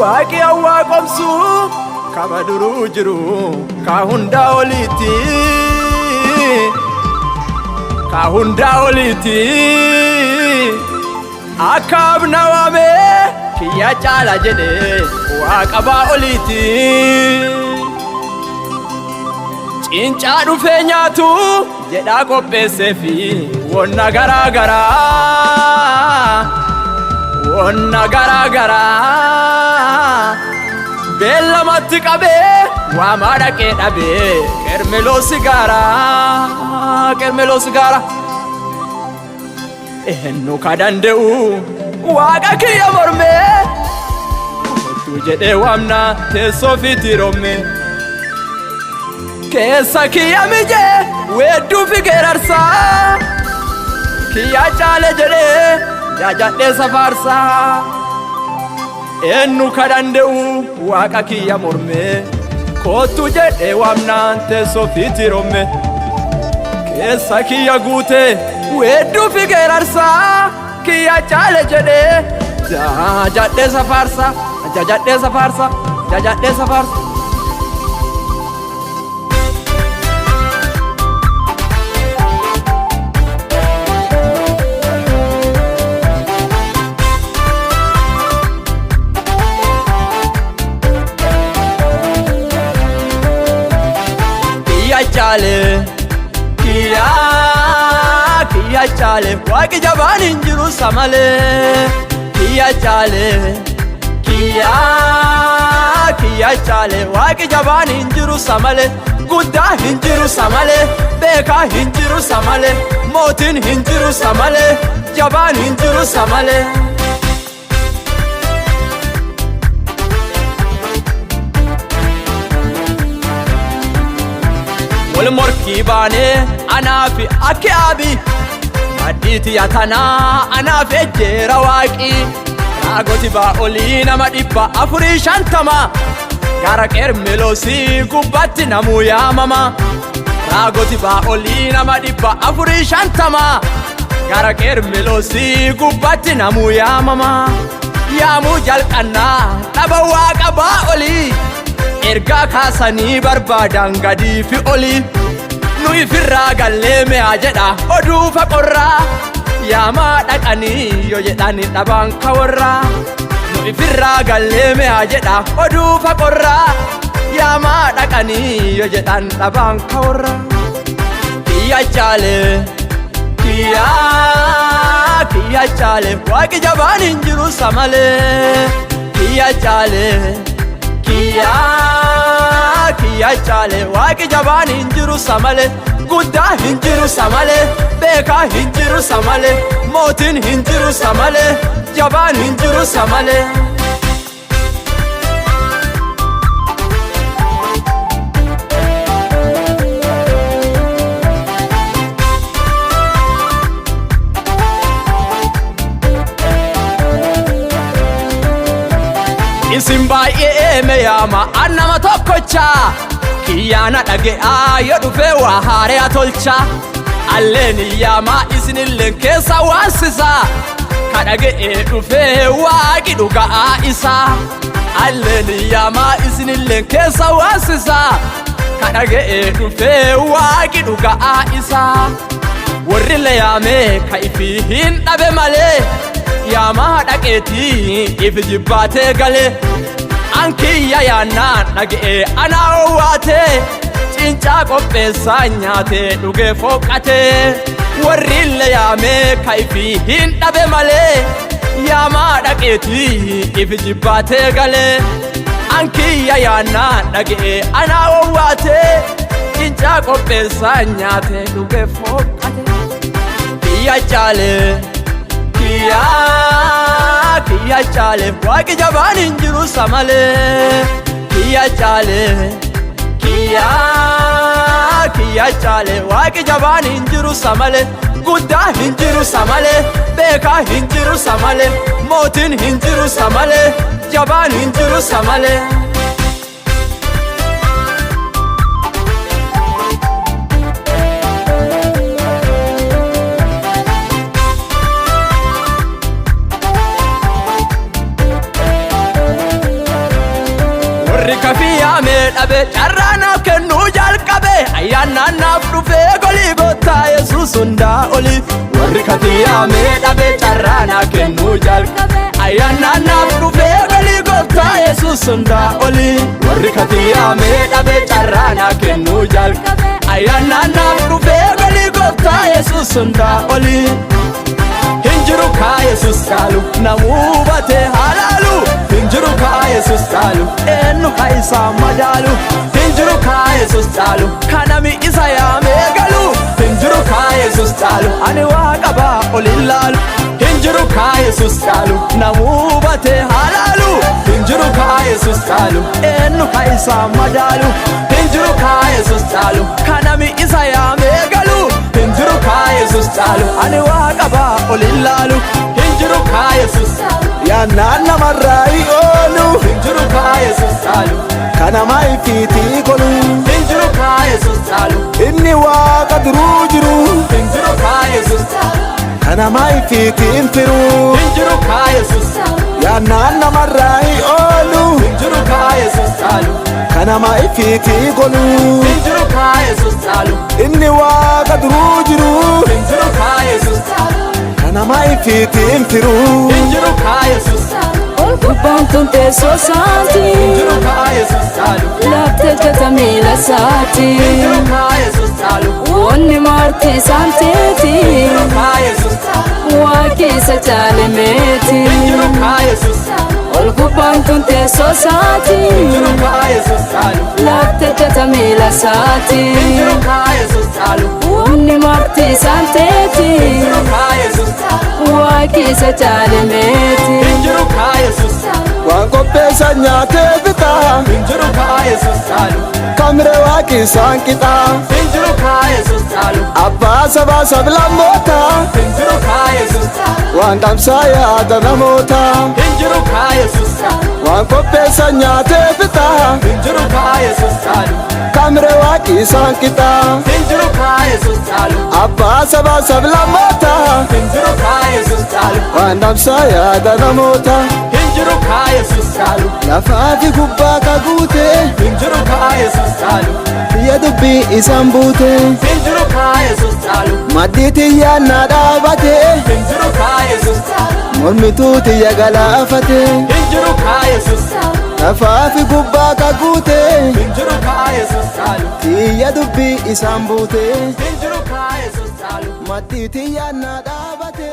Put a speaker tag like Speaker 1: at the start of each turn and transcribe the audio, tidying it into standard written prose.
Speaker 1: waaqi awwaa qomsu kama duruu jiru ka hundaa oliiti ka hundaa oliiti akka abna waame kiyya caala jedhe waaqa baa oliiti cincaa dhufee nyaatu jedhaa qopheesseefi wonna garaagaraa beellamatti qabee waamaa dhaqee dhabee qermeloo sigaaraa eenyu ka danda'u waaqa kiyya mormee kottuu jedhee waamna teessoo fiitii romme keessa kiyya mijee weedduu fi geerarsaa kiyya caale jedhee jaajadhee safaarsaa eenyu ka danda'u waaqa kiyya mormee kottuu jedhee waamnaan teessoo fiitii romme keessa kiyya guutee weedduu fi geerarsaa kiyya caale jedhee jaajadhee safaarsaa kiyya caale waaqi jabaan hin jiru samalee kiyya caale waaqi jabaan hin jiru samalee guddaa hin jiru samalee beekaa hin jiru samalee mootiin hin jiru samalee jabaan hin jiru samalee wal morkii baanee anaafi akki aabii maddiiti yatanaa anaaf ejjeera waaqii raagoti baa'olii nama 450 gara qermeloosii gubbatti namuu yaamama raagoti baa'olii nama 450 gara qermeloosii gubbatti namuu yaamama yaamuu jalqannaa dhaba waaqa baa'olii ergaa kaasanii barbaadan gadii fi olii nuyi firraa gallee me'aa jedha oduu faqorraa yaamaa dhaqanii yoo jedhani dhabaan kawarraa nuyi firraa gallee me'aa jedha oduu faqorraa yaamaa dhaqanii yoo jedhan dhabaan kawarraa kiyya caale waaqi jabaan hin jiru samalee kiyya caale waaqi jabaan hin jiru samalee guddaa hin jiru samalee beekaa hin jiru samalee mootiin hin jiru samalee jabaan hin jiru samalee isin baay'ee meeyama annama tokkochaa kiyyaana dhage'aa yoo dhufee waa haare'a tolcha alleen iyyamaa isinilleen keessa waansisaa ka dhage'ee dhufee waaqi dhuga'aa isaa alleen iyyamaa isinilleen keessa waansisaa ka dhage'ee dhufee waaqi dhuga'aa isaa warri leeyamee ka ifii hin dhabe malee yaamaa dhaqeetii ifi jibbaatee galee ankiyya yaannaan dhaga'ee anaa owwaatee cincaa qopheessaa nyaatee dhugee fooqqatee warri leeyamee ka ifii hin dhabe malee yaamaa dhaqeetii ifi jibbaatee galee ankiyya yaannaan dhaga'ee anaa owwaatee cincaa qopheessaa nyaatee dhugee fooqqatee kiyya caale kiyya caale waaqi jabaan hin jiru samalee kiyya caale waaqi jabaan hin jiru samalee guddaa hin jiru samalee beekaa hin jiru samalee mootiin hin jiru samalee jabaan hin jiru samalee yaamee dhabe carraanaaf kennuu jalqabe ayyaanaanaaf dhufee golii goottaa Yesuus hundaa oli warri kati yaamee dhabe carraanaaf kennuu jalqabe ayyaanaanaaf dhufee golii goottaa Yesuus hundaa oli warri kati yaamee dhabe carraanaaf kennuu jalqabe ayyaanaanaaf dhufee golii goottaa Yesuus hundaa oli hinjiru kaa Yesuus caalu namuu batee halaalu hinjiru kaa Yesuus caalu eenyu haa isaa madaalu hinjiru kaa Yesuus caalu kanami isa yaamee galu hinjiru kaa Yesuus caalu ani waaqa baa ol ilaalu hinjiru kaa Yesuus caalu namuu batee halaalu hinjiru kaa Yesuus caalu eenyu haa isaa madaalu hinjiru kaa Yesuus caalu kanami isa yaamee galu hinjiru kaa Yesuus caalu ani waaqa baa ol ilaalu hinjiru kaa Yesuus yaannaan namarraa oolu hinjiru kaa Yesuus caalu kanama ifiitii golu hinjiru kaa Yesuus caalu inni waaqa duruu jiru hinjiru kaa Yesuus caalu kanama ifiitiin firu hinjiru kaa Yesuus yaannaan namarraa oolu hinjiru kaa Yesuus caalu kanama ifiitii golu hinjiru kaa Yesuus caalu inni waaqa duruu jiru hinjiru kaa Yesuus caalu kanama ifiitiin firu hinjiru kaa Yesuus
Speaker 2: ol gubbaan tun teessoo isaati
Speaker 1: hinjiru kaa Yesuus caalu
Speaker 2: lafte jata miila isaati
Speaker 1: hinjiru kaa Yesuus caalu
Speaker 2: wanni marti isaan teeti
Speaker 1: hinjiru kaa Yesuus caalu
Speaker 2: waaqi isa caalameeti
Speaker 1: hinjiru kaa Yesuus
Speaker 2: ol gubbaan tun teessoo isaati
Speaker 1: hinjiru kaa Yesuus caalu
Speaker 2: lafte jata miila isaati
Speaker 1: hinjiru kaa Yesuus caalu
Speaker 2: wanni marti isaan teeti
Speaker 1: hinjiru kaa Yesuus caalu
Speaker 2: waaqi isa caalameeti
Speaker 1: hinjiru kaa Yesuus
Speaker 3: waan qopheessan nyaatee bitaa
Speaker 1: hinjiru kaa Yesuus caalu
Speaker 3: kamire waaqi isaan qixaa
Speaker 1: hinjiru kaa Yesuus caalu
Speaker 3: abbaa sabaa sablammoota
Speaker 1: hinjiru kaa Yesuus caalu
Speaker 3: waan dhamsaa yaada namoota
Speaker 1: hinjiru kaa Yesuus caalu
Speaker 3: waan qopheessan nyaatee bitaa
Speaker 1: hinjiru kaa Yesuus caalu
Speaker 3: kamire waaqi isaan qixaa
Speaker 1: hinjiru kaa Yesuus caalu
Speaker 3: abbaa sabaa sablammoota
Speaker 1: hinjiru kaa Yesuus caalu
Speaker 3: waan dhamsaa yaada namoota
Speaker 1: hinjiru kaa Yesuus caalu
Speaker 3: lafaa fi gubbaa kaguute
Speaker 1: hinjiru kaa Yesuus caalu
Speaker 3: biyya dubbii isaan buute
Speaker 1: hinjiru kaa Yesuus caalu
Speaker 3: maddii xiyyaannaa dhaabate
Speaker 1: hinjiru kaa Yesuus caalu
Speaker 3: mormituu xiyya galaafate
Speaker 1: hinjiru kaa Yesuus caalu
Speaker 3: lafaa fi gubbaa kaguute
Speaker 1: hinjiru kaa Yesuus caalu
Speaker 3: xiyya dubbii isaan buute
Speaker 1: hinjiru kaa Yesuus caalu
Speaker 3: maddii xiyyaannaa dhaabate.